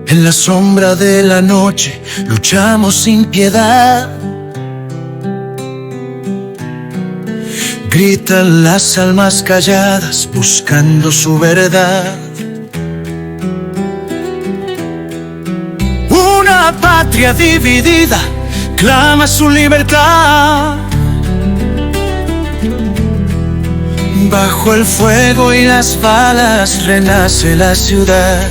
En la sombra de la noche luchamos sin piedad. Gritan las almas calladas buscando su verdad. Una patria dividida clama su libertad. Bajo el fuego y las balas renace la ciudad.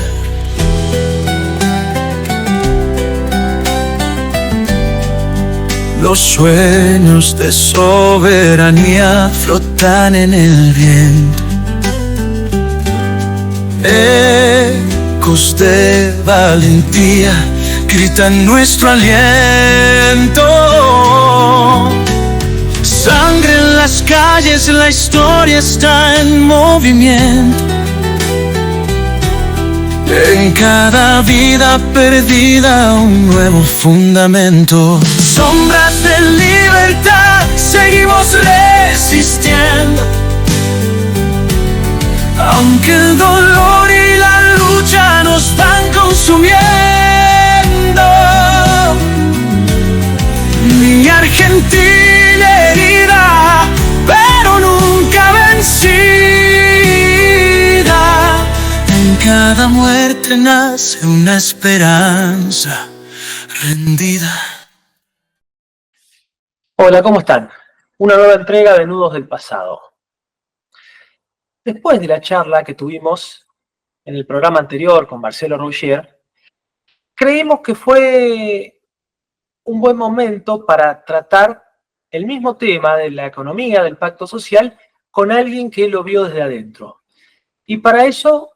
Los sueños de soberanía flotan en el viento. Ecos de valentía gritan nuestro aliento. Sangre en las calles, la historia está en movimiento. En cada vida perdida un nuevo fundamento. Sombras de libertad, seguimos resistiendo. Aunque el dolor y la lucha nos van consumiendo. Mi Argentina herida, pero nunca vencida. En cada muerte nace una esperanza rendida. Hola, ¿cómo están? Una nueva entrega de Nudos del Pasado. Después de la charla que tuvimos en el programa anterior con Marcelo Ruggier, creímos que fue un buen momento para tratar el mismo tema de la economía, del pacto social, con alguien que lo vio desde adentro. Y para eso,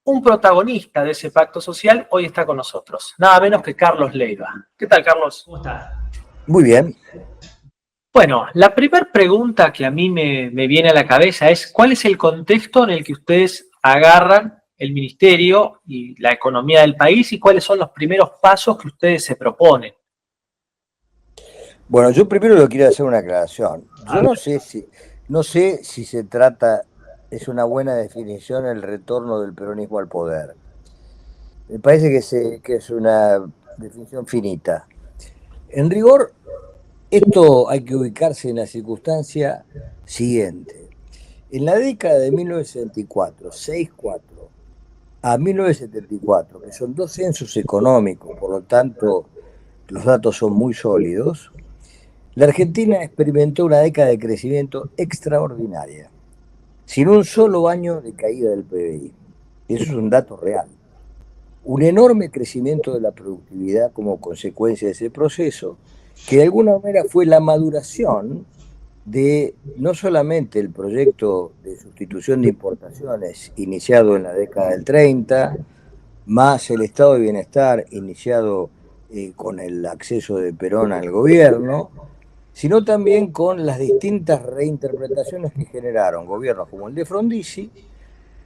un protagonista de ese pacto social hoy está con nosotros, nada menos que Carlos Leiva. ¿Qué tal, Carlos? ¿Cómo estás? Muy bien. Bueno, la primera pregunta que a mí me viene a la cabeza es ¿cuál es el contexto en el que ustedes agarran el ministerio y la economía del país y cuáles son los primeros pasos que ustedes se proponen? Bueno, yo primero le quiero hacer una aclaración. Yo no sé si se trata, es una buena definición el retorno del peronismo al poder. Me parece que es una definición finita. En rigor, esto hay que ubicarse en la circunstancia siguiente. En la década de 1964 a 1974, que son dos censos económicos, por lo tanto los datos son muy sólidos, la Argentina experimentó una década de crecimiento extraordinaria, sin un solo año de caída del PBI. Eso es un dato real. Un enorme crecimiento de la productividad como consecuencia de ese proceso, que de alguna manera fue la maduración de no solamente el proyecto de sustitución de importaciones iniciado en la década del 30, más el estado de bienestar iniciado con el acceso de Perón al gobierno, sino también con las distintas reinterpretaciones que generaron gobiernos como el de Frondizi,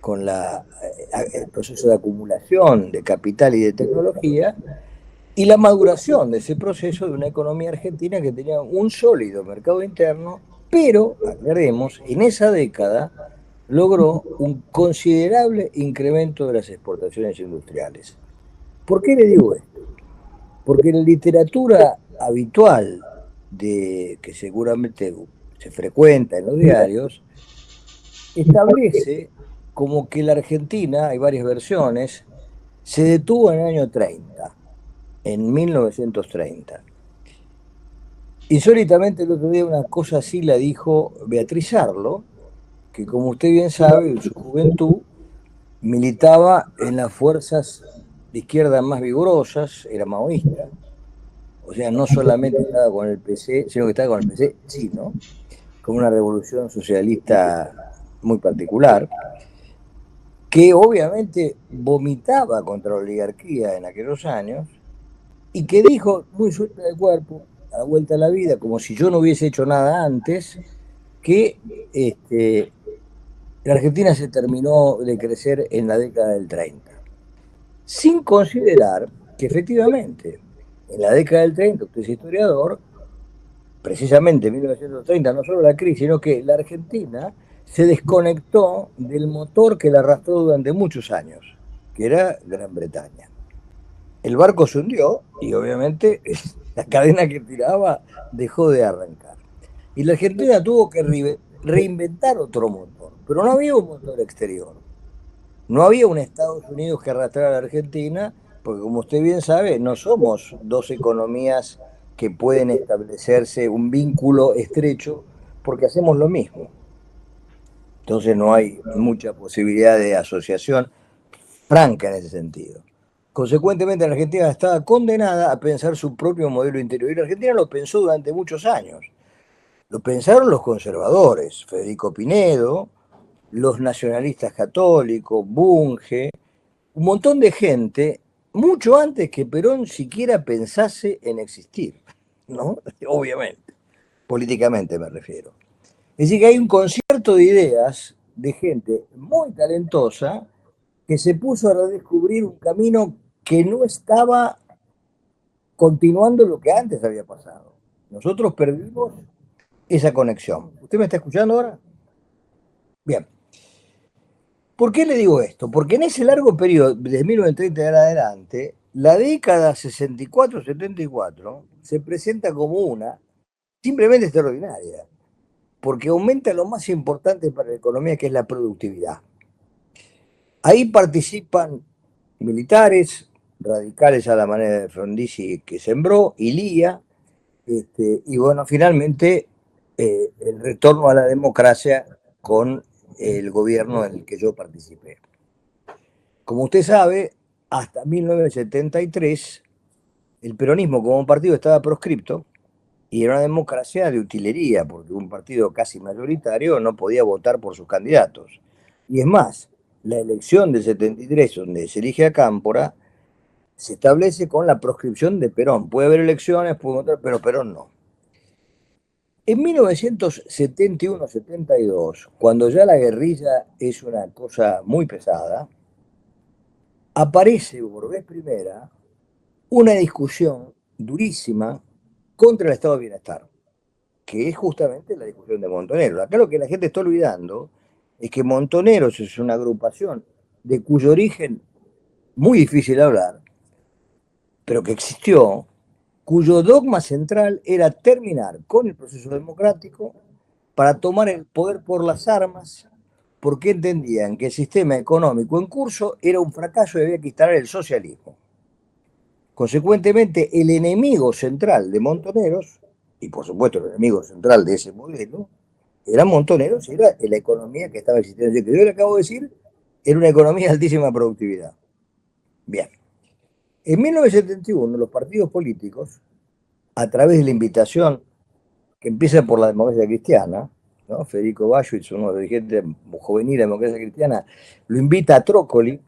con el proceso de acumulación de capital y de tecnología, y la maduración de ese proceso de una economía argentina que tenía un sólido mercado interno, pero, aclaremos, en esa década logró un considerable incremento de las exportaciones industriales. ¿Por qué le digo esto? Porque en la literatura habitual que seguramente se frecuenta en los diarios, establece como que la Argentina, hay varias versiones, se detuvo en el año 30, en 1930. Insólitamente el otro día una cosa así la dijo Beatriz Arlo, que como usted bien sabe, en su juventud militaba en las fuerzas de izquierda más vigorosas, era maoísta. O sea, no solamente estaba con el PC, sino que estaba con el PC chino, con una revolución socialista muy particular, que obviamente vomitaba contra la oligarquía en aquellos años, y que dijo, muy suelta de cuerpo, a la vuelta a la vida, como si yo no hubiese hecho nada antes, que la Argentina se terminó de crecer en la década del 30, sin considerar que efectivamente en la década del 30, usted es historiador, precisamente en 1930, no solo la crisis, sino que la Argentina se desconectó del motor que la arrastró durante muchos años, que era Gran Bretaña. El barco se hundió y obviamente la cadena que tiraba dejó de arrancar. Y la Argentina tuvo que reinventar otro motor, pero no había un motor exterior. No había un Estados Unidos que arrastrara a la Argentina, porque como usted bien sabe, no somos dos economías que pueden establecerse un vínculo estrecho porque hacemos lo mismo. Entonces no hay mucha posibilidad de asociación franca en ese sentido. Consecuentemente, la Argentina estaba condenada a pensar su propio modelo interior. Y la Argentina lo pensó durante muchos años. Lo pensaron los conservadores, Federico Pinedo, los nacionalistas católicos, Bunge, un montón de gente, mucho antes que Perón siquiera pensase en existir, ¿no? Obviamente, políticamente me refiero. Es decir, que hay un concierto de ideas de gente muy talentosa que se puso a redescubrir un camino que no estaba continuando lo que antes había pasado. Nosotros perdimos esa conexión. ¿Usted me está escuchando ahora? Bien. ¿Por qué le digo esto? Porque en ese largo periodo, de 1930 en adelante, la década 64-74 se presenta como una simplemente extraordinaria, porque aumenta lo más importante para la economía, que es la productividad. Ahí participan militares, radicales a la manera de Frondizi que sembró, y Lía, y bueno, finalmente el retorno a la democracia con el gobierno en el que yo participé. Como usted sabe, hasta 1973 el peronismo como partido estaba proscripto y era una democracia de utilería, porque un partido casi mayoritario no podía votar por sus candidatos. Y es más, la elección del 73, donde se elige a Cámpora, se establece con la proscripción de Perón. Puede haber elecciones, puede votar, pero Perón no. En 1971-72, cuando ya la guerrilla es una cosa muy pesada, aparece por vez primera una discusión durísima contra el estado de bienestar, que es justamente la discusión de Montoneros. Acá lo que la gente está olvidando es que Montoneros es una agrupación de cuyo origen muy difícil de hablar, pero que existió, cuyo dogma central era terminar con el proceso democrático para tomar el poder por las armas, porque entendían que el sistema económico en curso era un fracaso y había que instalar el socialismo. Consecuentemente, el enemigo central de Montoneros, y por supuesto el enemigo central de ese modelo, era Montoneros y era la economía que estaba existiendo. Que yo le acabo de decir, era una economía de altísima productividad. Bien. En 1971, los partidos políticos, a través de la invitación que empieza por la democracia cristiana, ¿no? Federico Baywitz, uno de los dirigentes juveniles de la democracia cristiana, lo invita a Trócoli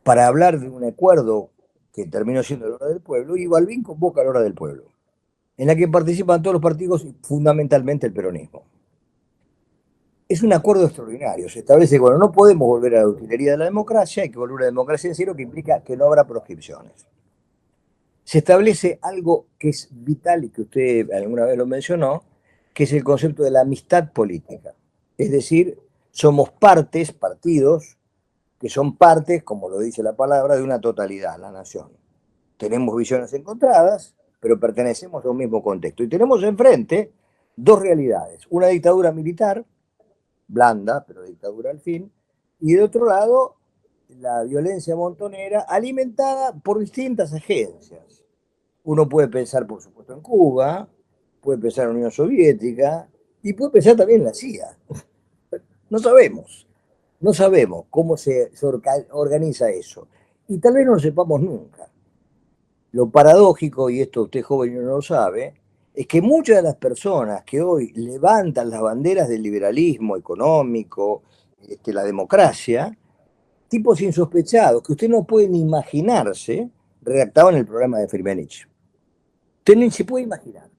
para hablar de un acuerdo que terminó siendo la Hora del Pueblo, y Balbín convoca la Hora del Pueblo, en la que participan todos los partidos y fundamentalmente el peronismo. Es un acuerdo extraordinario. Se establece que bueno, no podemos volver a la utilería de la democracia, hay que volver a la democracia en cero, que implica que no habrá proscripciones. Se establece algo que es vital y que usted alguna vez lo mencionó, que es el concepto de la amistad política. Es decir, somos partes, partidos, que son partes, como lo dice la palabra, de una totalidad, la nación. Tenemos visiones encontradas, pero pertenecemos a un mismo contexto. Y tenemos enfrente dos realidades. Una dictadura militar, blanda, pero dictadura al fin, y de otro lado, la violencia montonera alimentada por distintas agencias. Uno puede pensar, por supuesto, en Cuba, puede pensar en la Unión Soviética, y puede pensar también en la CIA. No sabemos. No sabemos cómo se organiza eso. Y tal vez no lo sepamos nunca. Lo paradójico, y esto usted joven no lo sabe, es que muchas de las personas que hoy levantan las banderas del liberalismo económico, la democracia, tipos insospechados que usted no puede ni imaginarse, redactaban el programa de Firmenich. Usted ni se puede imaginar.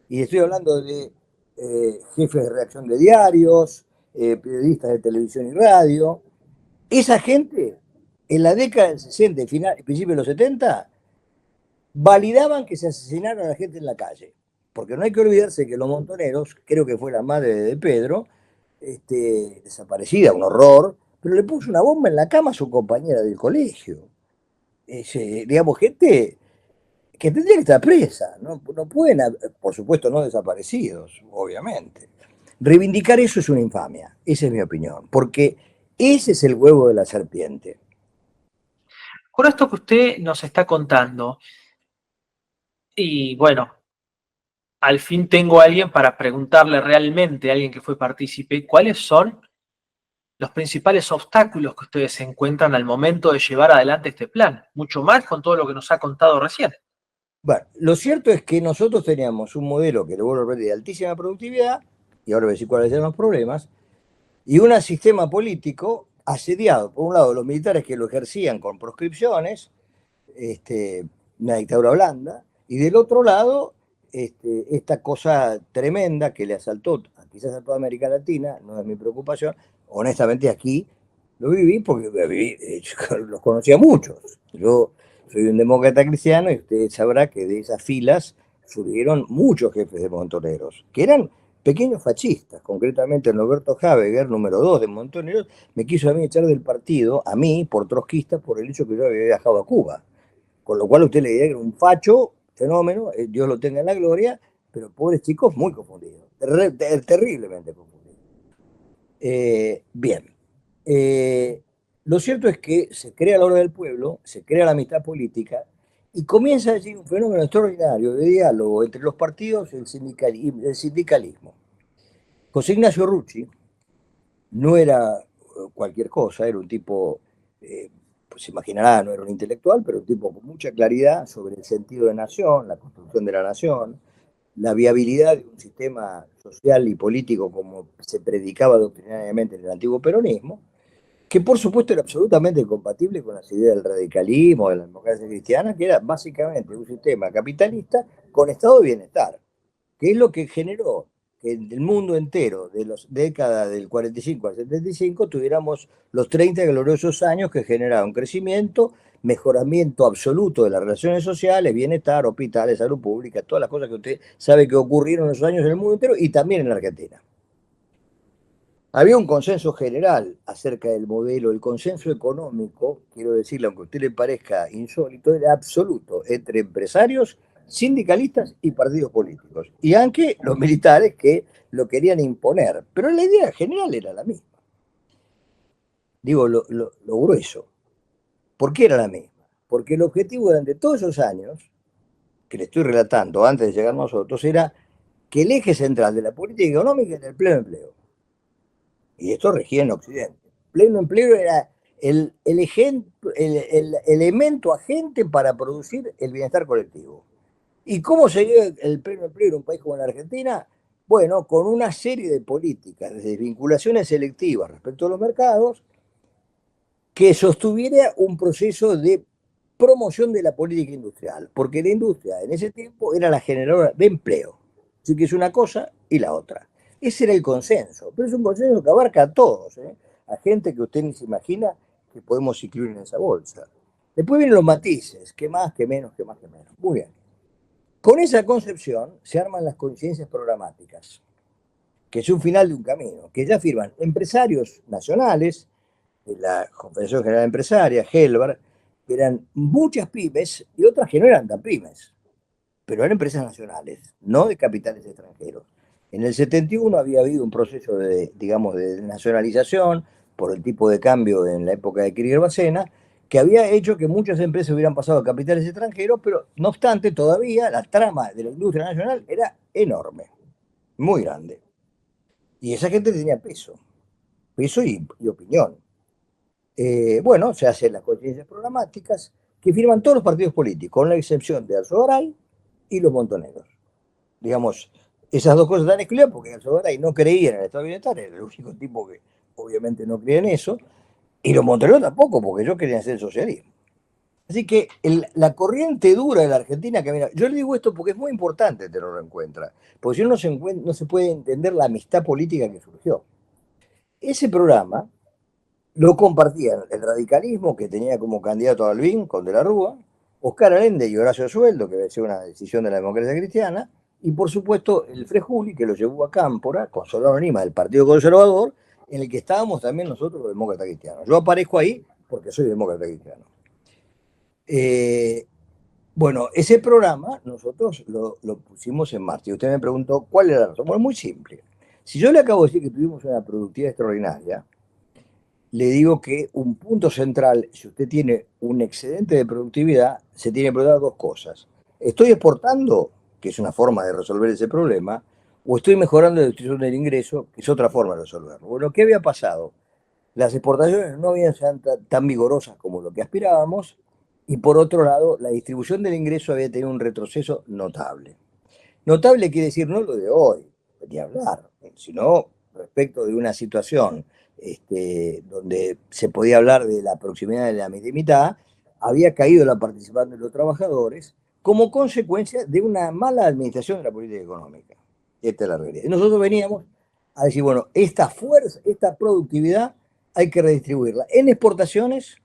Y estoy hablando de jefes de redacción de diarios, periodistas de televisión y radio. Esa gente, en la década del 60 y principios de los 70, validaban que se asesinara a la gente en la calle. Porque no hay que olvidarse que los montoneros, creo que fue la madre de Pedro, desaparecida, un horror, pero le puso una bomba en la cama a su compañera del colegio. Digamos, gente que tendría que estar presa, no pueden, por supuesto, no desaparecidos, obviamente. Reivindicar eso es una infamia, esa es mi opinión, porque ese es el huevo de la serpiente. Con esto que usted nos está contando, y bueno, al fin tengo a alguien para preguntarle realmente, a alguien que fue partícipe, ¿cuáles son los principales obstáculos que ustedes encuentran al momento de llevar adelante este plan? Mucho más con todo lo que nos ha contado recién. Bueno, lo cierto es que nosotros teníamos un modelo que, le vuelvo a repetir, de altísima productividad, y ahora voy a decir cuáles eran los problemas, y un sistema político asediado, por un lado, los militares que lo ejercían con proscripciones, una dictadura blanda, y del otro lado, esta cosa tremenda que le asaltó quizás a toda América Latina, no es mi preocupación, honestamente aquí lo viví porque los conocía muchos. Yo soy un demócrata cristiano y usted sabrá que de esas filas surgieron muchos jefes de montoneros, que eran pequeños fascistas, concretamente Norberto Habeger, número 2 de Montoneros, me quiso a mí echar del partido, a mí, por trotskista, por el hecho que yo había viajado a Cuba. Con lo cual usted le diría que era un facho, fenómeno, Dios lo tenga en la gloria, pero pobres chicos muy confundidos, terriblemente confundidos. Bien. Lo cierto es que se crea la hora del pueblo, se crea la amistad política y comienza allí un fenómeno extraordinario de diálogo entre los partidos y el sindicalismo. José Ignacio Rucci no era cualquier cosa, era un tipo, pues se imaginará, no era un intelectual, pero un tipo con mucha claridad sobre el sentido de nación, la construcción de la nación, la viabilidad de un sistema social y político como se predicaba doctrinariamente en el antiguo peronismo, que por supuesto era absolutamente incompatible con las ideas del radicalismo, de la democracia cristiana, que era básicamente un sistema capitalista con estado de bienestar, que es lo que generó que en el mundo entero, de las décadas del 45 al 75, tuviéramos los 30 gloriosos años que generaron crecimiento, mejoramiento absoluto de las relaciones sociales, bienestar, hospitales, salud pública, todas las cosas que usted sabe que ocurrieron en esos años en el mundo entero y también en la Argentina. Había un consenso general acerca del modelo, el consenso económico, quiero decirle, aunque a usted le parezca insólito, era absoluto entre empresarios, sindicalistas y partidos políticos. Y aunque los militares que lo querían imponer, pero la idea general era la misma. Digo, lo grueso. ¿Por qué era la misma? Porque el objetivo durante todos esos años, que le estoy relatando antes de llegar nosotros, era que el eje central de la política económica era el pleno empleo. Y esto regía en Occidente. Pleno empleo era el elemento agente para producir el bienestar colectivo. ¿Y cómo se llega el pleno empleo en un país como la Argentina? Bueno, con una serie de políticas, desde vinculaciones selectivas respecto a los mercados, que sostuviera un proceso de promoción de la política industrial, porque la industria en ese tiempo era la generadora de empleo. Así que es una cosa y la otra. Ese era el consenso, pero es un consenso que abarca a todos, a gente que usted ni se imagina que podemos incluir en esa bolsa. Después vienen los matices, que más, que menos, que más, que menos. Muy bien. Con esa concepción se arman las coincidencias programáticas, que es un final de un camino, que ya firman empresarios nacionales, de la Confederación General Empresaria, Helbar, que eran muchas pymes y otras que no eran tan pymes, pero eran empresas nacionales, no de capitales extranjeros. En el 71 había habido un proceso de, digamos, de nacionalización por el tipo de cambio en la época de Kirchner-Bacena, que había hecho que muchas empresas hubieran pasado a capitales extranjeros, pero no obstante, todavía la trama de la industria nacional era enorme, muy grande. Y esa gente tenía peso y opinión. Bueno, se hacen las coincidencias programáticas que firman todos los partidos políticos, con la excepción de Alzogaray y los montoneros. Digamos, esas dos cosas están excluidas porque Alzogaray no creía en el estado de bienestar, era el único tipo que obviamente no creía en eso, y los montoneros tampoco, porque ellos querían hacer el socialismo. Así que la corriente dura de la Argentina camina. Yo le digo esto porque es muy importante tenerlo en cuenta, porque si no, no se puede entender la amistad política que surgió. Ese programa lo compartían el radicalismo, que tenía como candidato a Alvin con De la Rúa, Oscar Allende y Horacio Sueldo, que decía una decisión de la democracia cristiana, y por supuesto el Frejuli, que lo llevó a Cámpora, con Solano Lima del Partido Conservador, en el que estábamos también nosotros los demócratas cristianos. Yo aparezco ahí porque soy demócrata cristiano. Bueno, ese programa nosotros lo pusimos en marcha. Y usted me preguntó, ¿cuál era la razón? Bueno, muy simple. Si yo le acabo de decir que tuvimos una productividad extraordinaria, le digo que un punto central, si usted tiene un excedente de productividad, se tiene que preguntar dos cosas. ¿Estoy exportando, que es una forma de resolver ese problema, o estoy mejorando la distribución del ingreso, que es otra forma de resolverlo? Bueno, ¿qué había pasado? Las exportaciones no habían sido tan vigorosas como lo que aspirábamos, y por otro lado, la distribución del ingreso había tenido un retroceso notable. Notable quiere decir no lo de hoy, ni hablar, sino respecto de una situación donde se podía hablar de la proximidad de la mitad, había caído la participación de los trabajadores como consecuencia de una mala administración de la política económica. Esta es la realidad. Y nosotros veníamos a decir, bueno, esta fuerza, esta productividad hay que redistribuirla en exportaciones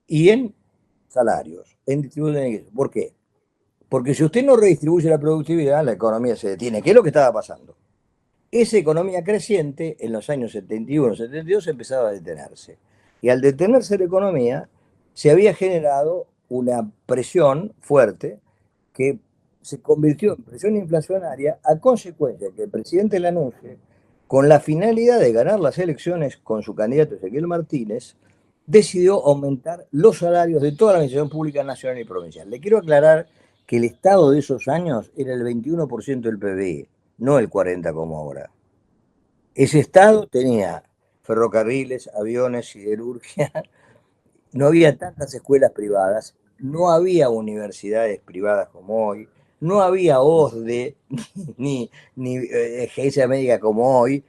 y en salarios, en distribución de ingresos. ¿Por qué? Porque si usted no redistribuye la productividad, la economía se detiene. ¿Qué es lo que estaba pasando? Esa economía creciente en los años 71, 72 empezaba a detenerse. Y al detenerse la economía, se había generado una presión fuerte que se convirtió en presión inflacionaria a consecuencia de que el presidente Lanusse, con la finalidad de ganar las elecciones con su candidato Ezequiel Martínez, decidió aumentar los salarios de toda la administración pública nacional y provincial. Le quiero aclarar que el Estado de esos años era el 21% del PBI, no el 40% como ahora. Ese Estado tenía ferrocarriles, aviones, siderurgia, no había tantas escuelas privadas, no había universidades privadas como hoy, no había OSDE ni agencia médica como hoy,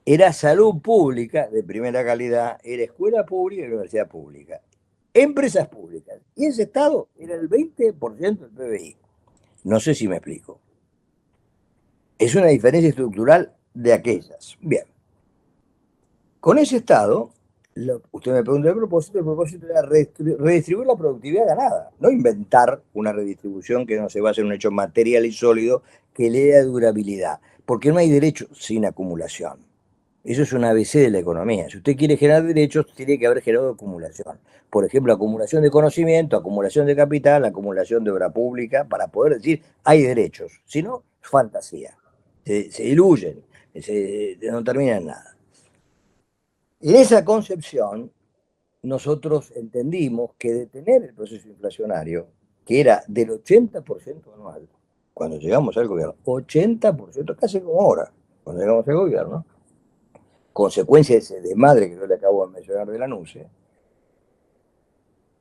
era salud pública de primera calidad, era escuela pública y universidad pública, empresas públicas. Y ese Estado era el 20% del PBI. No sé si me explico. Es una diferencia estructural de aquellas. Bien. Con ese Estado, usted me pregunta el propósito era redistribuir la productividad ganada, no inventar una redistribución que no se base en un hecho material y sólido que le dé durabilidad, porque no hay derecho sin acumulación. Eso es un ABC de la economía. Si usted quiere generar derechos, tiene que haber generado acumulación. Por ejemplo, acumulación de conocimiento, acumulación de capital, acumulación de obra pública, para poder decir hay derechos. Si no, es fantasía. Se diluyen, no termina en nada. En esa concepción, nosotros entendimos que detener el proceso inflacionario, que era del 80% anual, cuando llegamos al gobierno, 80%, casi como ahora, cuando llegamos al gobierno, consecuencia de ese desmadre que yo le acabo de mencionar del anuncio,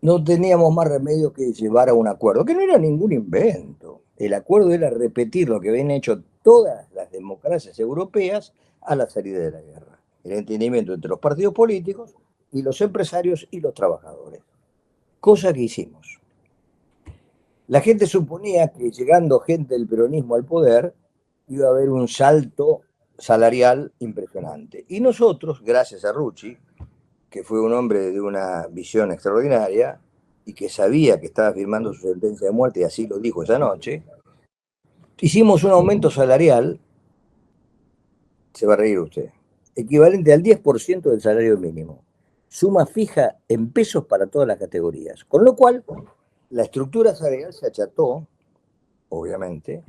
no teníamos más remedio que llevar a un acuerdo, que no era ningún invento. El acuerdo era repetir lo que habían hecho todas las democracias europeas a la salida de la guerra. El entendimiento entre los partidos políticos y los empresarios y los trabajadores. Cosa que hicimos. La gente suponía que llegando gente del peronismo al poder iba a haber un salto salarial impresionante. Y nosotros, gracias a Rucci, que fue un hombre de una visión extraordinaria y que sabía que estaba firmando su sentencia de muerte, y así lo dijo esa noche, hicimos un aumento salarial, se va a reír usted, equivalente al 10% del salario mínimo, suma fija en pesos para todas las categorías, con lo cual la estructura salarial se acható, obviamente,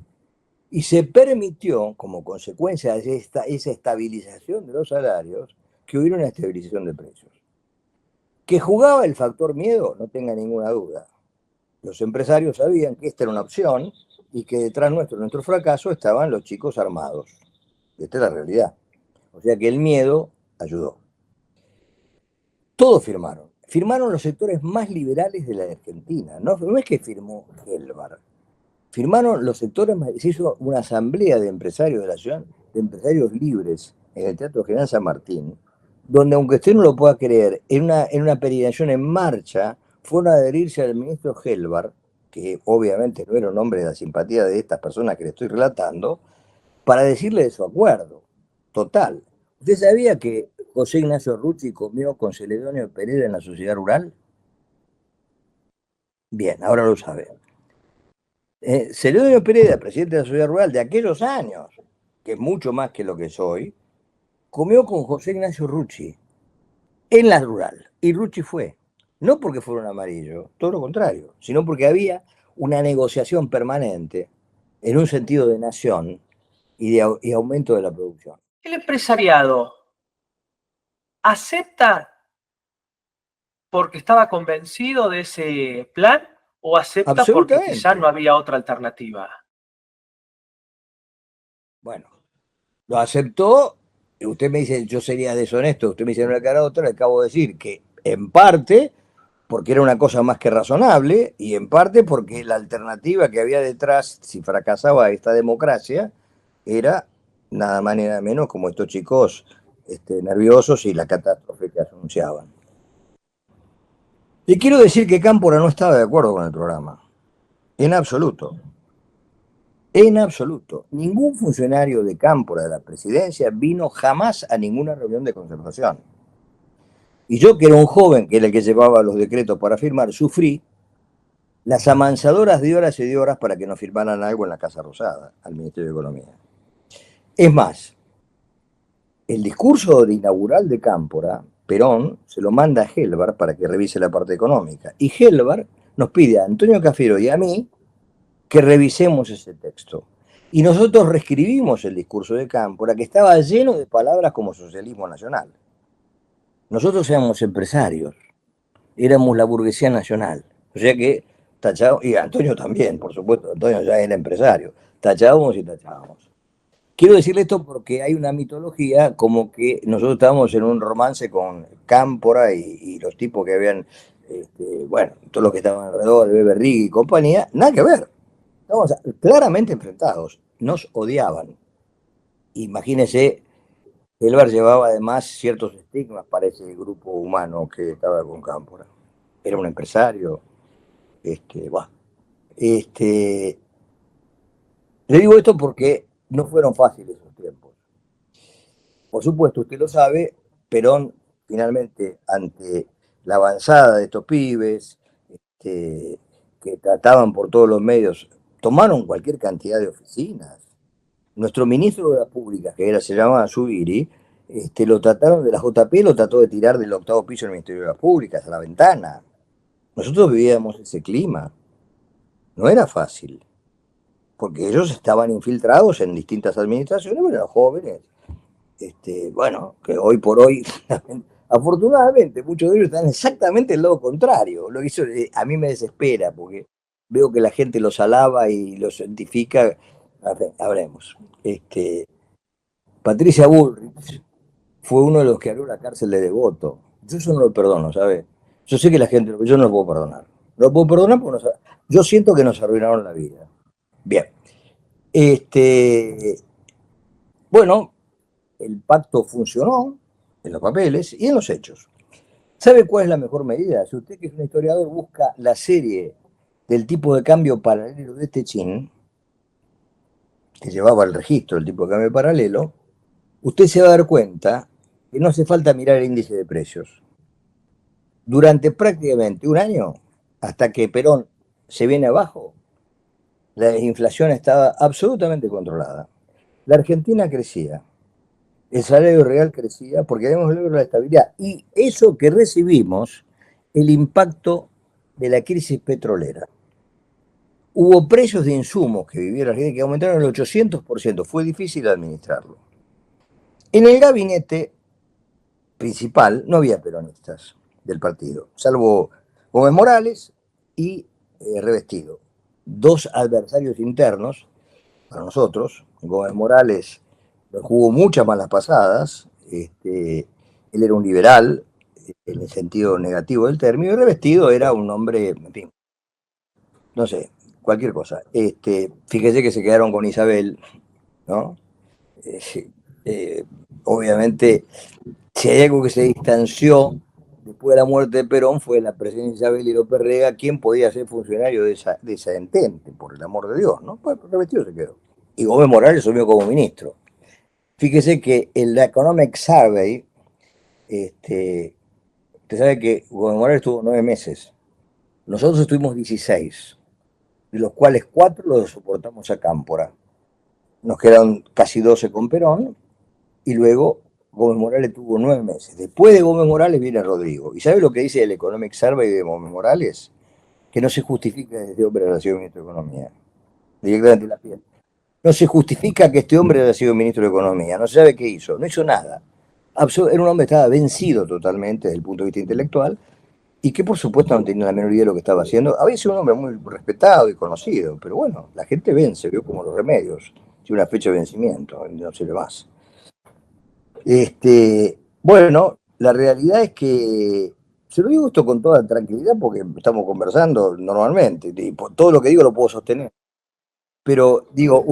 y se permitió, como consecuencia de esa estabilización de los salarios, que hubiera una estabilización de precios. Que jugaba el factor miedo, no tenga ninguna duda. Los empresarios sabían que esta era una opción y que detrás nuestro fracaso, estaban los chicos armados. Esta es la realidad. O sea que el miedo ayudó. Todos firmaron. Firmaron los sectores más liberales de la Argentina. No es que firmó Gelbar. Firmaron los sectores, se hizo una asamblea de empresarios de la ciudad, de empresarios libres, en el Teatro General San Martín, donde, aunque usted no lo pueda creer, en una peregrinación en marcha, fueron a adherirse al ministro Gelbar, que obviamente no era un hombre de la simpatía de estas personas que le estoy relatando, para decirle de su acuerdo total. ¿Usted sabía que José Ignacio Rucci comió con Celedonio Pereira en la sociedad rural? Bien, ahora lo sabe. Celedonio Pereira, presidente de la sociedad rural de aquellos años, que es mucho más que lo que soy, comió con José Ignacio Rucci en la rural. Y Rucci fue. No porque fuera un amarillo, todo lo contrario, sino porque había una negociación permanente en un sentido de nación y aumento de la producción. ¿El empresariado acepta porque estaba convencido de ese plan o acepta porque quizá no había otra alternativa? Bueno, lo aceptó, y usted me dice, yo sería deshonesto, usted me dice una cara a otra, le acabo de decir que en parte porque era una cosa más que razonable y en parte porque la alternativa que había detrás, si fracasaba esta democracia, era nada más ni nada menos como estos chicos nerviosos y la catástrofe que anunciaban. Le quiero decir que Cámpora no estaba de acuerdo con el programa, en absoluto. En absoluto. Ningún funcionario de Cámpora de la presidencia vino jamás a ninguna reunión de concertación. Y yo, que era un joven, que era el que llevaba los decretos para firmar, sufrí las amansadoras de horas y de horas para que nos firmaran algo en la Casa Rosada, al Ministerio de Economía. Es más, el discurso inaugural de Cámpora, Perón se lo manda a Gelbar para que revise la parte económica. Y Gelbar nos pide a Antonio Cafiero y a mí que revisemos ese texto. Y nosotros reescribimos el discurso de Cámpora, que estaba lleno de palabras como socialismo nacional. Nosotros éramos empresarios, éramos la burguesía nacional. O sea que tachábamos, y Antonio también, por supuesto, Antonio ya era empresario, tachábamos y tachábamos. Quiero decirle esto porque hay una mitología como que nosotros estábamos en un romance con Cámpora y los tipos que habían, bueno, todos los que estaban alrededor, Bebe Riggi y compañía, nada que ver. Estábamos claramente enfrentados, nos odiaban. Imagínese, Gelbar llevaba además ciertos estigmas para ese grupo humano que estaba con Cámpora. Era un empresario, bueno, le digo esto porque no fueron fáciles esos tiempos. Por supuesto, usted lo sabe, Perón finalmente, ante la avanzada de estos pibes, que trataban por todos los medios, tomaron cualquier cantidad de oficinas. Nuestro ministro de la Pública, que se llamaba Zubiri, lo trataron de la JP, lo trató de tirar del 8º piso del Ministerio de las Públicas a la ventana. Nosotros vivíamos ese clima. No era fácil, porque ellos estaban infiltrados en distintas administraciones, pero eran jóvenes. Bueno, que hoy por hoy, afortunadamente, muchos de ellos están exactamente del lado contrario. Lo que hizo, a mí me desespera, porque veo que la gente los alaba y los identifica. Hablemos. Patricia Bullrich fue uno de los que abrió la cárcel de Devoto. Yo eso no lo perdono, ¿sabes? Yo sé que la gente, yo no lo puedo perdonar. No lo puedo perdonar porque yo siento que nos arruinaron la vida. Bien. Bueno, el pacto funcionó en los papeles y en los hechos. ¿Sabe cuál es la mejor medida? Si usted, que es un historiador, busca la serie del tipo de cambio paralelo de Techín, que llevaba el registro del tipo de cambio paralelo, usted se va a dar cuenta que no hace falta mirar el índice de precios. Durante prácticamente un año, hasta que Perón se viene abajo, la inflación estaba absolutamente controlada. La Argentina crecía, el salario real crecía porque habíamos logrado la estabilidad. Y eso que recibimos, el impacto de la crisis petrolera. Hubo precios de insumos que vivía la Argentina que aumentaron el 800%. Fue difícil administrarlo. En el gabinete principal no había peronistas del partido, salvo Gómez Morales y Revestido. Dos adversarios internos para nosotros. Gómez Morales jugó muchas malas pasadas. Él era un liberal en el sentido negativo del término, y Revestido era un hombre, en fin, no sé, cualquier cosa. Fíjese que se quedaron con Isabel, ¿no? Obviamente, si hay algo que se distanció de después de la muerte de Perón fue la presidencia de Isabel y López Rega quien podía ser funcionario de esa entente, por el amor de Dios, ¿no? Pues revestido se quedó. Y Gómez Morales asumió como ministro. Fíjese que en la Economic Survey, usted sabe que Gómez Morales estuvo 9 meses. Nosotros estuvimos 16, de los cuales 4 los soportamos a Cámpora. Nos quedaron casi 12 con Perón, y luego Gómez Morales tuvo 9 meses. Después de Gómez Morales viene Rodrigo. ¿Y sabe lo que dice el Economic Survey de Gómez Morales? Que no se justifica que este hombre haya sido ministro de Economía. Directamente la piel. No se justifica que este hombre haya sido ministro de Economía. No se sabe qué hizo. No hizo nada. Era un hombre que estaba vencido totalmente desde el punto de vista intelectual y que por supuesto no tenía la menor idea de lo que estaba haciendo. Había sido un hombre muy respetado y conocido, pero bueno, la gente vence, vio como los remedios. Tiene una fecha de vencimiento, no sirve más. Bueno, la realidad es que se lo digo esto con toda tranquilidad porque estamos conversando normalmente y por todo lo que digo lo puedo sostener. Pero digo,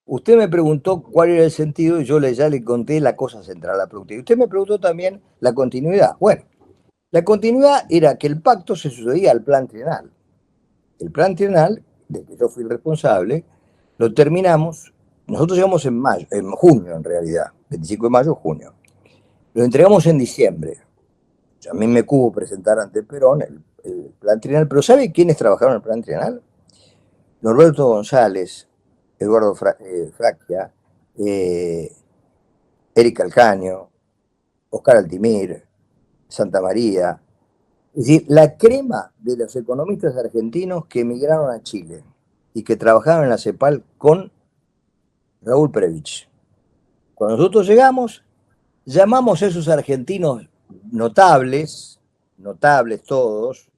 usted me preguntó cuál era el sentido y yo ya le conté la cosa central, la productividad. Usted me preguntó también la continuidad. Bueno, la continuidad era que el pacto se sucedía al plan trienal. El plan trienal, del que yo fui el responsable, lo terminamos, nosotros llegamos en junio en realidad, 25 de mayo, junio. Lo entregamos en diciembre. A mí me cubo presentar ante Perón el plan trienal, pero ¿sabe quiénes trabajaron en el plan trienal? Norberto González, Eduardo Fracchia, Eric Calcaño, Oscar Altimir, Santa María. Es decir, la crema de los economistas argentinos que emigraron a Chile y que trabajaron en la CEPAL con Raúl Previch. Cuando nosotros llegamos, llamamos a esos argentinos notables todos,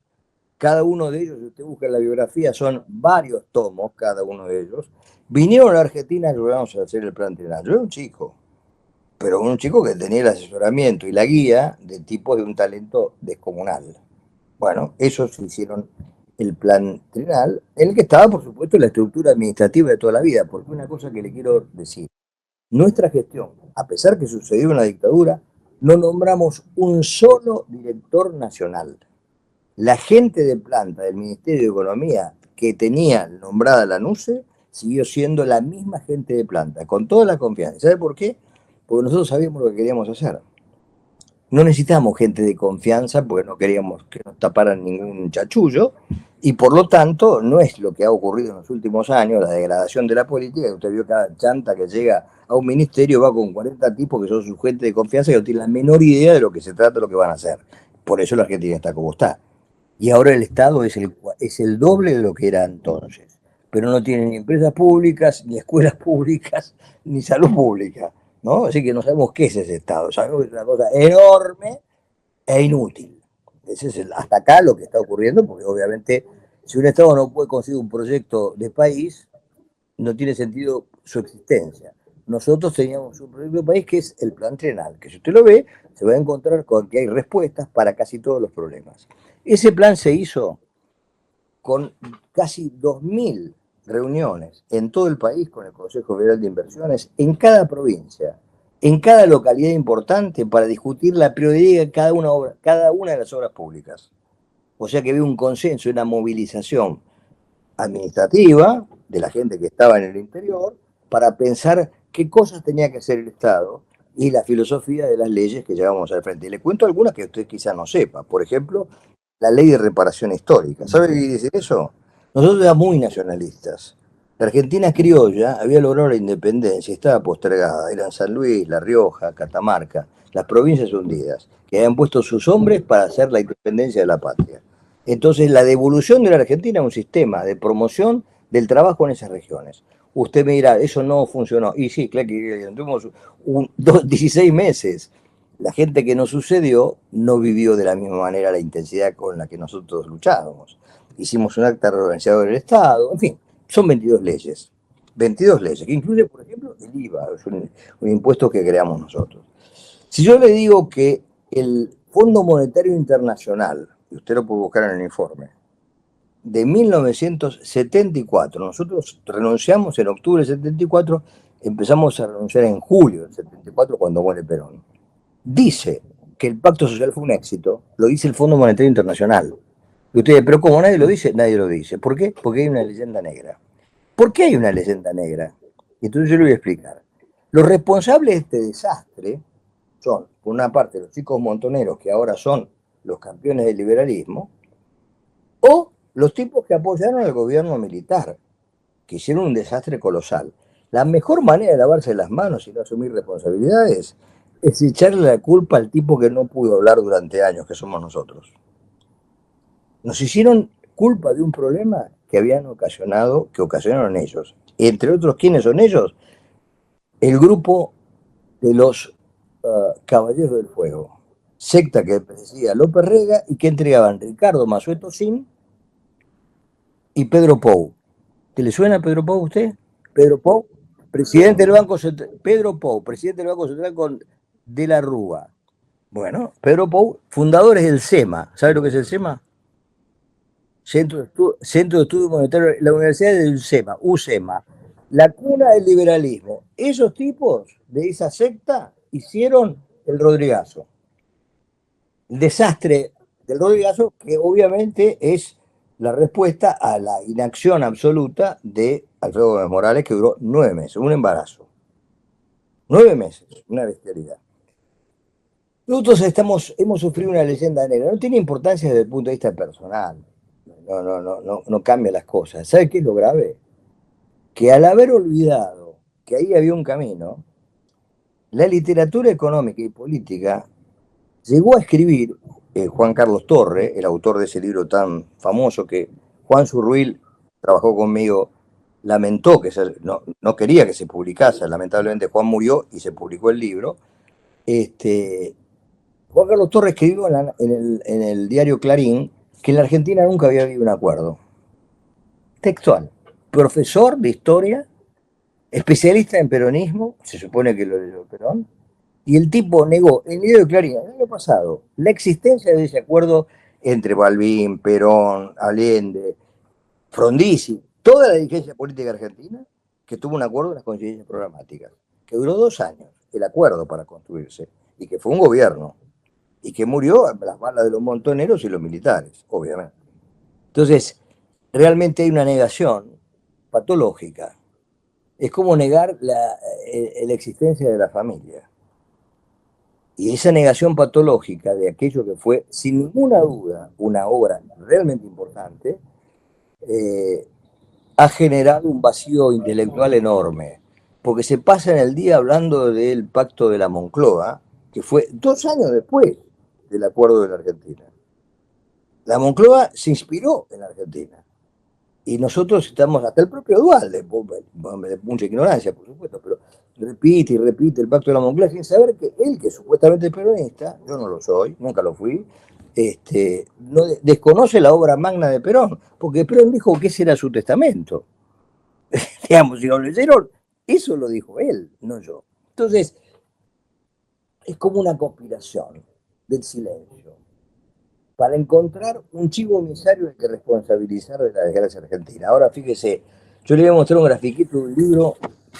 cada uno de ellos, si usted busca en la biografía, son varios tomos, cada uno de ellos, vinieron a la Argentina y logramos hacer el plan trienal. Yo era un chico, pero un chico que tenía el asesoramiento y la guía de tipos de un talento descomunal. Bueno, esos hicieron el plan trienal, en el que estaba, por supuesto, la estructura administrativa de toda la vida, porque una cosa que le quiero decir, nuestra gestión, a pesar que sucedió una dictadura, no nombramos un solo director nacional. La gente de planta del Ministerio de Economía que tenía nombrada la NUCE siguió siendo la misma gente de planta, con toda la confianza. ¿Sabe por qué? Porque nosotros sabíamos lo que queríamos hacer. No necesitábamos gente de confianza porque no queríamos que nos taparan ningún chachullo y por lo tanto no es lo que ha ocurrido en los últimos años, la degradación de la política. Usted vio cada chanta que llega a un ministerio va con 40 tipos que son su gente de confianza y no tienen la menor idea de lo que se trata, de lo que van a hacer. Por eso la Argentina está como está. Y ahora el Estado es el doble de lo que era entonces. Pero no tiene ni empresas públicas, ni escuelas públicas, ni salud pública, ¿no? Así que no sabemos qué es ese Estado. Sabemos que es una cosa enorme e inútil. Ese es hasta acá lo que está ocurriendo, porque obviamente si un Estado no puede conseguir un proyecto de país, no tiene sentido su existencia. Nosotros teníamos un proyecto de país que es el plan trienal, que si usted lo ve, se va a encontrar con que hay respuestas para casi todos los problemas. Ese plan se hizo con casi 2.000 reuniones en todo el país con el Consejo Federal de Inversiones, en cada provincia, en cada localidad importante para discutir la prioridad de cada una de las obras públicas. O sea que había un consenso, una movilización administrativa de la gente que estaba en el interior para pensar qué cosas tenía que hacer el Estado y la filosofía de las leyes que llevamos al frente. Y le cuento algunas que usted quizá no sepa. Por ejemplo, la ley de reparación histórica. ¿Sabe qué dice eso? Nosotros éramos muy nacionalistas. La Argentina criolla había logrado la independencia, estaba postergada. Eran San Luis, La Rioja, Catamarca, las provincias hundidas, que habían puesto sus hombres para hacer la independencia de la patria. Entonces, la devolución de la Argentina a un sistema de promoción del trabajo en esas regiones. Usted me dirá, eso no funcionó. Y sí, claro que tuvimos 16 meses. La gente que nos sucedió no vivió de la misma manera la intensidad con la que nosotros luchábamos. Hicimos un acta reorganizador del Estado, en fin, son 22 leyes. 22 leyes, que incluye, por ejemplo, el IVA, es un impuesto que creamos nosotros. Si yo le digo que el Fondo Monetario Internacional, y usted lo puede buscar en el informe, de 1974, nosotros renunciamos en octubre del 74, empezamos a renunciar en julio del 74 cuando muere Perón. Dice que el pacto social fue un éxito, lo dice el Fondo Monetario Internacional. Y ustedes, pero como nadie lo dice, nadie lo dice. ¿Por qué? Porque hay una leyenda negra. ¿Por qué hay una leyenda negra? Entonces yo le voy a explicar. Los responsables de este desastre son, por una parte, los chicos montoneros, que ahora son los campeones del liberalismo, o los tipos que apoyaron al gobierno militar, que hicieron un desastre colosal. La mejor manera de lavarse las manos y no asumir responsabilidades es echarle la culpa al tipo que no pudo hablar durante años, que somos nosotros. Nos hicieron culpa de un problema que ocasionaron ellos. Entre otros, ¿quiénes son ellos? El grupo de los Caballeros del Fuego, secta que presidía López Rega y que entregaban Ricardo Massueto Sin y Pedro Pou. ¿Te le suena Pedro Pou a usted? Pedro Pou, presidente del Banco Central, Pedro Pou, presidente del Banco Central con De la Rúa. Bueno, Pedro Pou, fundadores del SEMA. ¿Sabe lo que es el SEMA? Centro de Estudios Monetarios, la Universidad del SEMA, USEMA, la cuna del liberalismo. Esos tipos de esa secta hicieron el Rodrigazo. El desastre del Rodrigazo, que obviamente es la respuesta a la inacción absoluta de Alfredo Gómez Morales, que duró 9 meses, un embarazo. 9 meses, una bestialidad. Nosotros hemos sufrido una leyenda negra. No tiene importancia desde el punto de vista personal. No cambia las cosas. ¿Sabe qué es lo grave? Que al haber olvidado que ahí había un camino, la literatura económica y política llegó a escribir Juan Carlos Torre, el autor de ese libro tan famoso que Juan Zurruil trabajó conmigo, lamentó que no quería que se publicase, lamentablemente Juan murió y se publicó el libro. Juan Carlos Torre escribió en el diario Clarín que en la Argentina nunca había habido un acuerdo. Textual. Profesor de historia, especialista en peronismo, se supone que lo leyó Perón, y el tipo negó en el diario Clarín el año pasado la existencia de ese acuerdo entre Balbín, Perón, Allende, Frondizi, toda la dirigencia política argentina, que tuvo un acuerdo en las coincidencias programáticas, que duró 2 años, el acuerdo para construirse, y que fue un gobierno, y que murió a las balas de los montoneros y los militares, obviamente. Entonces, realmente hay una negación patológica. Es como negar la existencia de la familia. Y esa negación patológica de aquello que fue, sin ninguna duda, una obra realmente importante, ha generado un vacío intelectual enorme, porque se pasa en el día hablando del pacto de la Moncloa, que fue 2 años después del acuerdo de la Argentina. La Moncloa se inspiró en la Argentina. Y nosotros estamos, hasta el propio Duhalde, de mucha ignorancia, por supuesto, pero repite y repite el pacto de la Moncloa sin saber que él, que supuestamente es peronista, yo no lo soy, nunca lo fui, no desconoce la obra magna de Perón, porque Perón dijo que ese era su testamento. Digamos, si lo leyeron, eso lo dijo él, no yo. Entonces, es como una conspiración del silencio para encontrar un chivo emisario al que responsabilizar de la desgracia argentina. Ahora fíjese, yo le voy a mostrar un grafiquito de un libro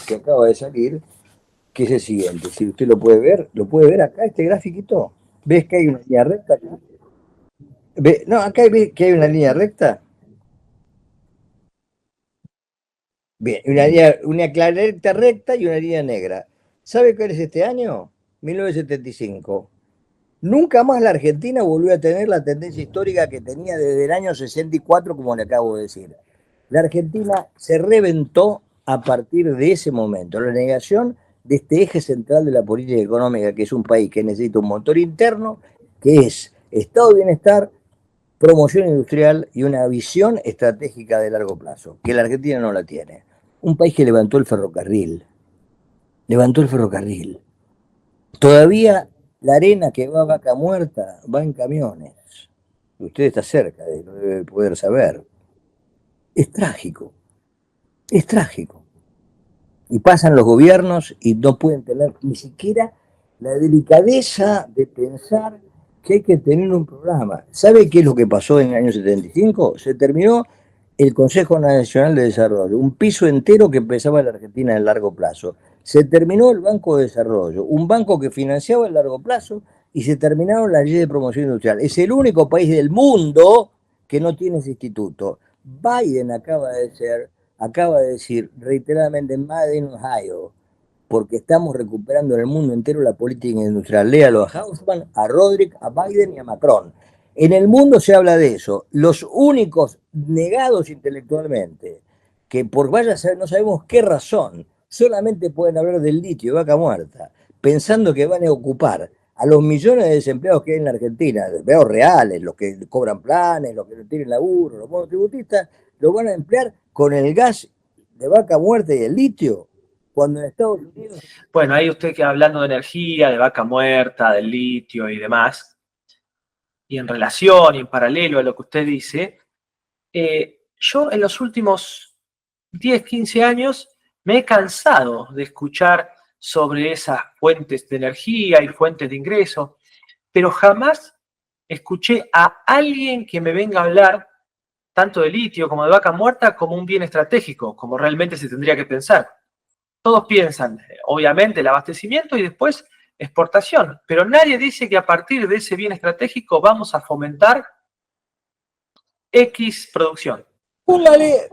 que acaba de salir, que es el siguiente. Si usted lo puede ver acá, este grafiquito. ¿Ves que hay una línea recta acá? No, acá ves que hay una línea recta. Bien, una clarita recta y una línea negra. ¿Sabe cuál es este año? 1975. Nunca más la Argentina volvió a tener la tendencia histórica que tenía desde el año 64, como le acabo de decir. La Argentina se reventó a partir de ese momento. La negación de este eje central de la política económica, que es un país que necesita un motor interno, que es estado de bienestar, promoción industrial y una visión estratégica de largo plazo, que la Argentina no la tiene. Un país que levantó el ferrocarril. Todavía la arena que va a Vaca Muerta va en camiones. Usted está cerca, lo debe poder saber. Es trágico. Y pasan los gobiernos y no pueden tener ni siquiera la delicadeza de pensar que hay que tener un programa. ¿Sabe qué es lo que pasó en el año 75? Se terminó el Consejo Nacional de Desarrollo, un piso entero que pensaba la Argentina en largo plazo. Se terminó el Banco de Desarrollo, un banco que financiaba el largo plazo y se terminaron las leyes de promoción industrial. Es el único país del mundo que no tiene ese instituto. Biden acaba de decir reiteradamente Made in Ohio, porque estamos recuperando en el mundo entero la política industrial. Léalo a Hausman, a Roderick, a Biden y a Macron. En el mundo se habla de eso. Los únicos negados intelectualmente, que por vaya a ser, no sabemos qué razón, solamente pueden hablar del litio, vaca muerta, pensando que van a ocupar a los millones de desempleados que hay en la Argentina, desempleados reales, los que cobran planes, los que no tienen laburo, los monotributistas, lo van a emplear con el gas de vaca muerta y el litio, cuando en Estados Unidos... Bueno, ahí usted que hablando de energía, de vaca muerta, del litio y demás, y en relación y en paralelo a lo que usted dice, yo en los últimos 10, 15 años me he cansado de escuchar sobre esas fuentes de energía y fuentes de ingreso, pero jamás escuché a alguien que me venga a hablar tanto de litio como de vaca muerta como un bien estratégico, como realmente se tendría que pensar. Todos piensan, obviamente, el abastecimiento y después exportación, pero nadie dice que a partir de ese bien estratégico vamos a fomentar X producción. Póngale,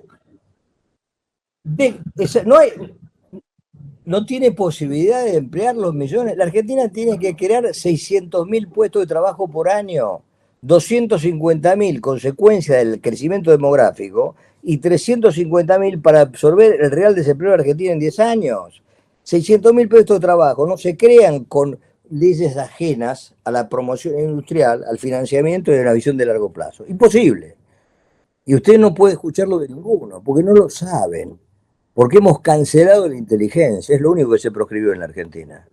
no tiene posibilidad de emplear los millones. La Argentina tiene que crear 600.000 puestos de trabajo por año, 250.000 consecuencia del crecimiento demográfico y 350.000 para absorber el real desempleo de Argentina en 10 años. 600.000 puestos de trabajo no se crean con leyes ajenas a la promoción industrial, al financiamiento y a la visión de largo plazo. Imposible. Y usted no puede escucharlo de ninguno, porque no lo saben. Porque hemos cancelado la inteligencia, es lo único que se proscribió en la Argentina.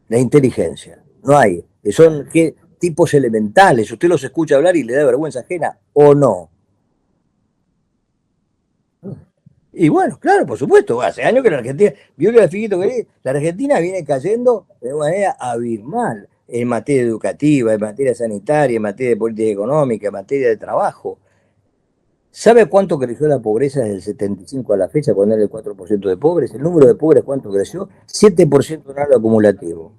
La inteligencia. No hay. Son tipos elementales. Usted los escucha hablar y le da vergüenza ajena, ¿o no? Y bueno, claro, por supuesto, hace años que la Argentina, vio que grafiquito que la Argentina viene cayendo de una manera abismal en materia educativa, en materia sanitaria, en materia de política económica, en materia de trabajo. ¿Sabe cuánto creció la pobreza desde el 75 a la fecha, cuando era el 4% de pobres? El número de pobres, ¿cuánto creció? 7% anual acumulativo.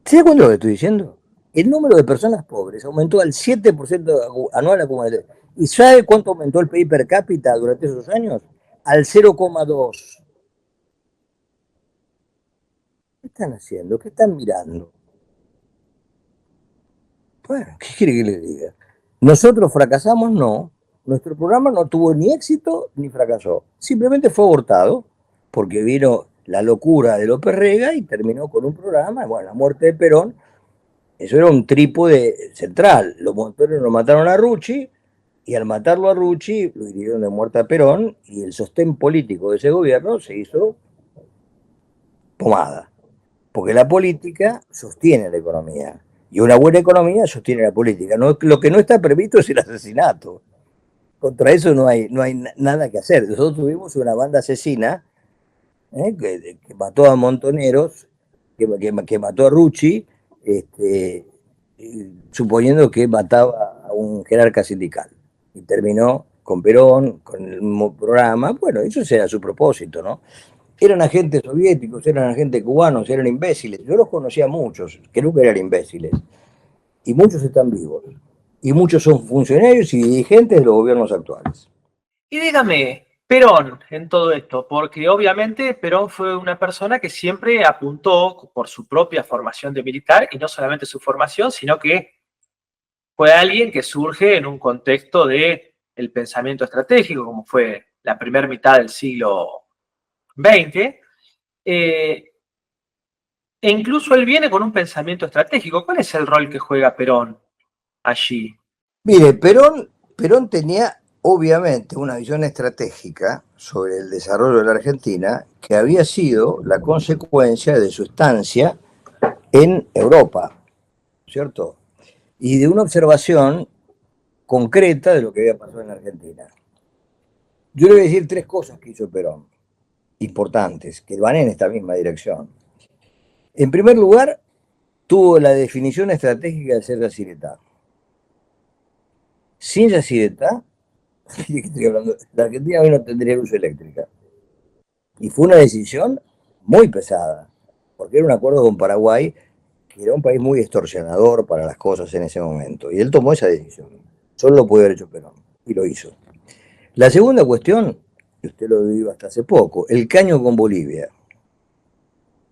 ¿Se da cuenta de lo que estoy diciendo? El número de personas pobres aumentó al 7% anual acumulativo. ¿Y sabe cuánto aumentó el PIB per cápita durante esos años? Al 0,2. ¿Qué están haciendo? ¿Qué están mirando? Bueno, ¿qué quiere que le diga? ¿Nosotros fracasamos? No. Nuestro programa no tuvo ni éxito ni fracasó. Simplemente fue abortado porque vino la locura de López Rega y terminó con un programa, bueno, la muerte de Perón. Eso era un trípode central. Los montoneros lo mataron a Rucci y al matarlo a Rucci lo hirieron de muerte a Perón y el sostén político de ese gobierno se hizo pomada. Porque la política sostiene la economía y una buena economía sostiene la política. No, lo que no está previsto es el asesinato. Contra eso no hay nada que hacer. Nosotros tuvimos una banda asesina que mató a montoneros, que mató a Rucci, suponiendo que mataba a un jerarca sindical. Y terminó con Perón, con el mismo programa. Bueno, eso era su propósito, ¿no? Eran agentes soviéticos, eran agentes cubanos, eran imbéciles. Yo los conocía a muchos, que nunca eran imbéciles. Y muchos están vivos. Y muchos son funcionarios y dirigentes de los gobiernos actuales. Y dígame, Perón en todo esto, porque obviamente Perón fue una persona que siempre apuntó por su propia formación de militar, y no solamente su formación, sino que fue alguien que surge en un contexto de el pensamiento estratégico, como fue la primera mitad del siglo XX, e incluso él viene con un pensamiento estratégico. ¿Cuál es el rol que juega Perón allí? Mire, Perón tenía obviamente una visión estratégica sobre el desarrollo de la Argentina que había sido la consecuencia de su estancia en Europa, ¿cierto? Y de una observación concreta de lo que había pasado en la Argentina. Yo le voy a decir 3 cosas que hizo Perón, importantes, que van en esta misma dirección. En primer lugar, tuvo la definición estratégica de ser Yacyretá. Sin Yacyretá, la Argentina hoy no tendría luz eléctrica. Y fue una decisión muy pesada, porque era un acuerdo con Paraguay que era un país muy extorsionador para las cosas en ese momento. Y él tomó esa decisión. Solo lo puede haber hecho Perón, y lo hizo. La segunda cuestión, que usted lo vivió hasta hace poco, el caño con Bolivia.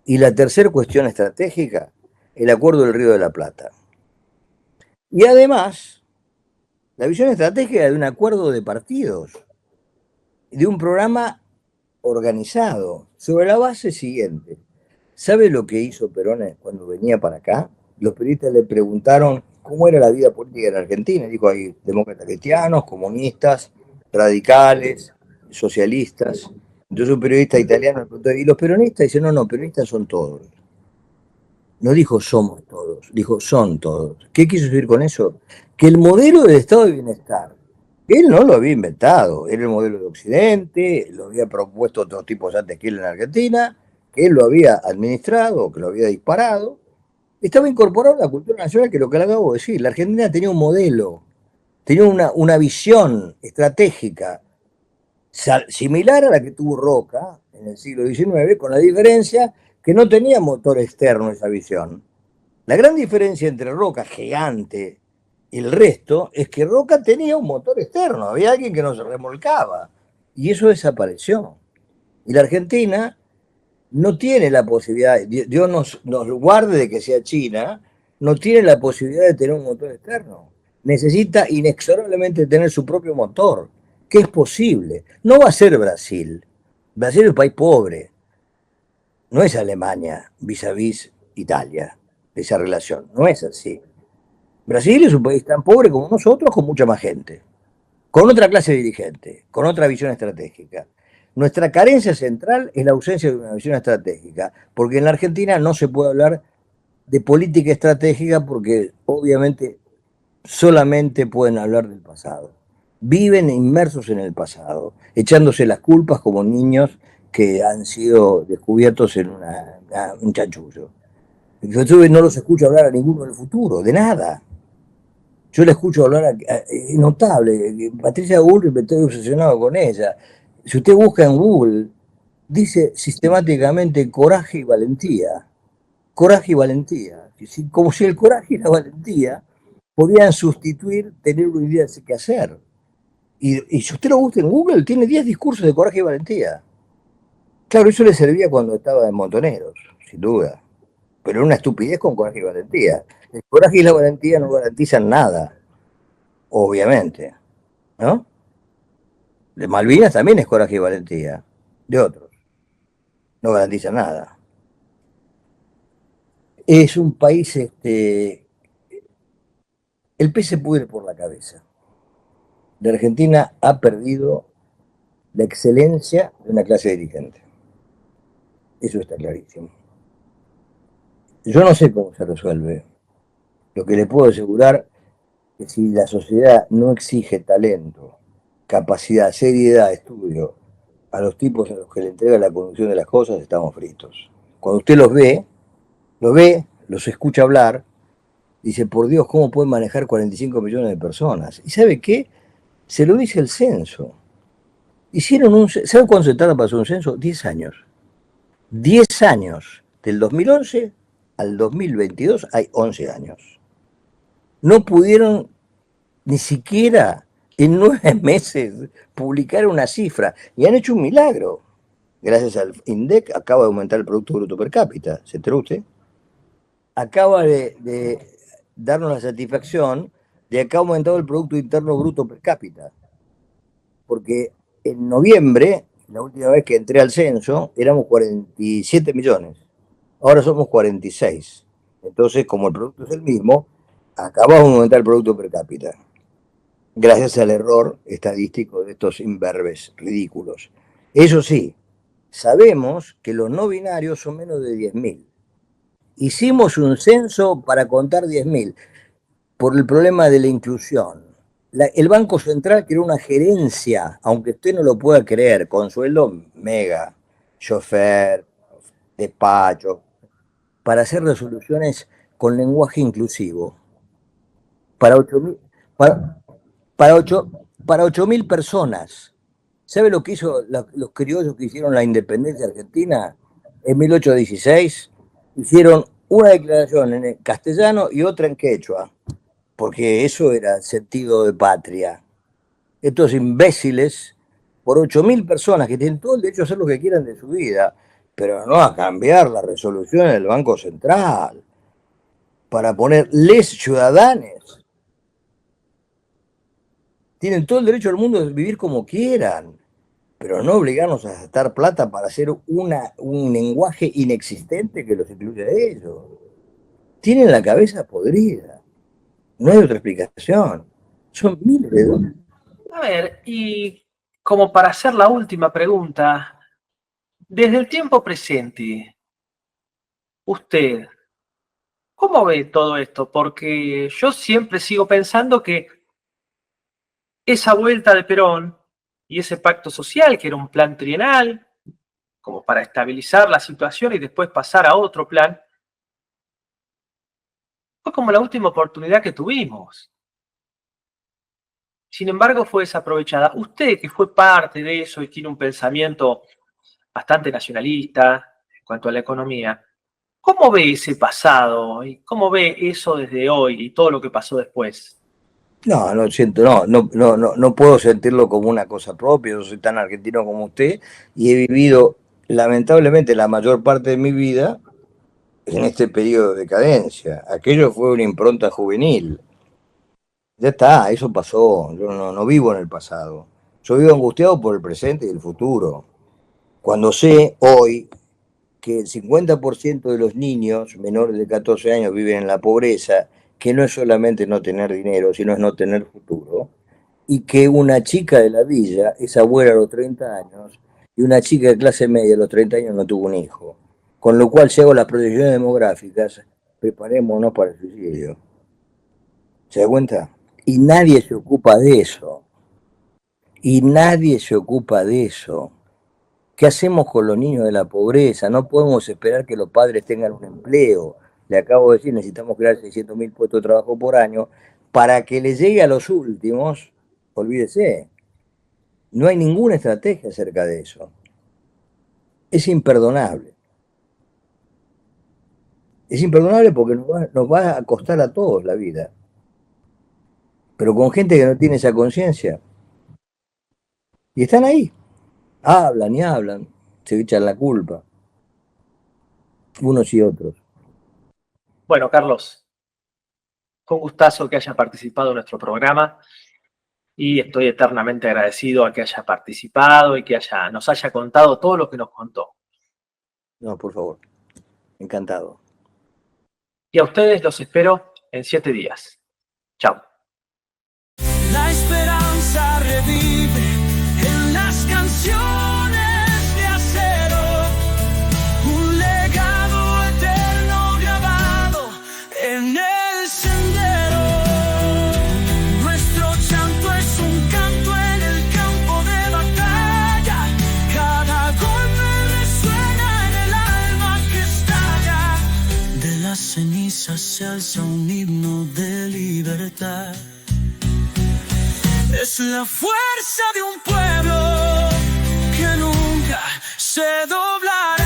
Y la tercera cuestión estratégica, el acuerdo del Río de la Plata. Y además, la visión estratégica de un acuerdo de partidos, de un programa organizado, sobre la base siguiente. ¿Sabe lo que hizo Perón cuando venía para acá? Los periodistas le preguntaron cómo era la vida política en Argentina. Dijo, hay demócratas cristianos, comunistas, radicales, socialistas. Entonces un periodista italiano le preguntó, ¿y los peronistas? Dice, no, peronistas son todos. No dijo somos todos, dijo son todos. ¿Qué quiso decir con eso? Que el modelo del Estado de Bienestar, él no lo había inventado, era el modelo de Occidente, lo había propuesto otros tipos antes que él en Argentina, que él lo había administrado, que lo había disparado, estaba incorporado a la cultura nacional, que es lo que le acabo de decir. La Argentina tenía un modelo, tenía una visión estratégica similar a la que tuvo Roca en el siglo XIX, con la diferencia que no tenía motor externo esa visión. La gran diferencia entre Roca, gigante, y el resto, es que Roca tenía un motor externo, había alguien que nos remolcaba, y eso desapareció. Y la Argentina no tiene la posibilidad, Dios nos guarde de que sea China, no tiene la posibilidad de tener un motor externo. Necesita inexorablemente tener su propio motor, que es posible. No va a ser Brasil. Brasil es un país pobre. No es Alemania vis a vis Italia, esa relación. No es así. Brasil es un país tan pobre como nosotros, con mucha más gente, con otra clase dirigente, con otra visión estratégica. Nuestra carencia central es la ausencia de una visión estratégica, porque en la Argentina no se puede hablar de política estratégica porque obviamente solamente pueden hablar del pasado. Viven inmersos en el pasado, echándose las culpas como niños que han sido descubiertos en un chanchullo. Yo no los escucho hablar a ninguno del futuro, de nada. Yo le escucho hablar, es notable, Patricia Bullrich, me estoy obsesionado con ella. Si usted busca en Google, dice sistemáticamente coraje y valentía. Coraje y valentía. Como si el coraje y la valentía podían sustituir tener una idea de qué hacer. Y si usted lo busca en Google, tiene 10 discursos de coraje y valentía. Claro, eso le servía cuando estaba en Montoneros, sin duda. Pero era una estupidez con coraje y valentía. El coraje y la valentía no garantizan nada, obviamente, ¿no? De Malvinas también es coraje y valentía, de otros. No garantizan nada. Es un país, el pez se pudre por la cabeza. La Argentina ha perdido la excelencia de una clase dirigente. Eso está clarísimo. Yo no sé cómo se resuelve. Lo que le puedo asegurar es que si la sociedad no exige talento, capacidad, seriedad, estudio a los tipos a los que le entrega la conducción de las cosas, estamos fritos. Cuando usted los ve, los escucha hablar, dice, por Dios, ¿cómo pueden manejar 45 millones de personas? ¿Y sabe qué? Se lo dice el censo. ¿Sabe cuánto se tarda para hacer un censo? 10 años. 10 años. Del 2011 al 2022 hay 11 años. No pudieron ni siquiera en 9 meses publicar una cifra. Y han hecho un milagro. Gracias al INDEC acaba de aumentar el Producto Bruto Per Cápita. ¿Se enteró usted? Acaba de darnos la satisfacción de que ha aumentado el Producto Interno Bruto Per Cápita. Porque en noviembre, la última vez que entré al censo, éramos 47 millones. Ahora somos 46. Entonces, como el producto es el mismo, acabamos de aumentar el Producto Per Cápita. Gracias al error estadístico de estos imberbes ridículos. Eso sí, sabemos que los no binarios son menos de 10.000. Hicimos un censo para contar 10.000 por el problema de la inclusión. El Banco Central creó una gerencia, aunque usted no lo pueda creer, con sueldo mega, chofer, despacho, para hacer resoluciones con lenguaje inclusivo. Para 8.000 personas. ¿Sabe lo que hizo los criollos que hicieron la independencia argentina? En 1816 hicieron una declaración en castellano y otra en quechua, porque eso era el sentido de patria. Estos imbéciles, por 8.000 personas que tienen todo el derecho a hacer lo que quieran de su vida, pero no a cambiar las resoluciones del Banco Central para poner les ciudadanos. Tienen todo el derecho del mundo de vivir como quieran, pero no obligarnos a gastar plata para hacer un lenguaje inexistente que los incluya a ellos. Tienen la cabeza podrida. No hay otra explicación. Son miles de dólares. A ver, y como para hacer la última pregunta, desde el tiempo presente, usted, ¿cómo ve todo esto? Porque yo siempre sigo pensando que esa vuelta de Perón y ese pacto social, que era un plan trienal, como para estabilizar la situación y después pasar a otro plan, fue como la última oportunidad que tuvimos. Sin embargo, fue desaprovechada. Usted, que fue parte de eso y tiene un pensamiento bastante nacionalista en cuanto a la economía, ¿cómo ve ese pasado y cómo ve eso desde hoy y todo lo que pasó después? No, no siento, no puedo sentirlo como una cosa propia. Yo soy tan argentino como usted y he vivido, lamentablemente, la mayor parte de mi vida en este periodo de decadencia. Aquello fue una impronta juvenil. Ya está, eso pasó. Yo no vivo en el pasado. Yo vivo angustiado por el presente y el futuro. Cuando sé hoy que el 50% de los niños menores de 14 años viven en la pobreza, que no es solamente no tener dinero, sino es no tener futuro, y que una chica de la villa es abuela a los 30 años y una chica de clase media a los 30 años no tuvo un hijo. Con lo cual, si hago las proyecciones demográficas, preparémonos para el suicidio. ¿Se da cuenta? Y nadie se ocupa de eso. Y nadie se ocupa de eso. ¿Qué hacemos con los niños de la pobreza? No podemos esperar que los padres tengan un empleo. Le acabo de decir, necesitamos crear 600.000 puestos de trabajo por año para que les llegue a los últimos. Olvídese, no hay ninguna estrategia acerca de eso. Es imperdonable. Es imperdonable porque nos va a costar a todos la vida. Pero con gente que no tiene esa conciencia. Y están ahí. Hablan y hablan. Se echan la culpa. Unos y otros. Bueno, Carlos, fue un gustazo que haya participado en nuestro programa y estoy eternamente agradecido a que haya participado y que nos haya contado todo lo que nos contó. No, por favor. Encantado. Y a ustedes los espero en 7 días. Chao. La esperanza revive en las canciones de acero, un legado eterno grabado en el sendero. Nuestro chanto es un canto en el campo de batalla, cada golpe resuena en el alma que estalla. De las cenizas se alza un himno de libertad. Es la fuerza de un pueblo que nunca se doblará.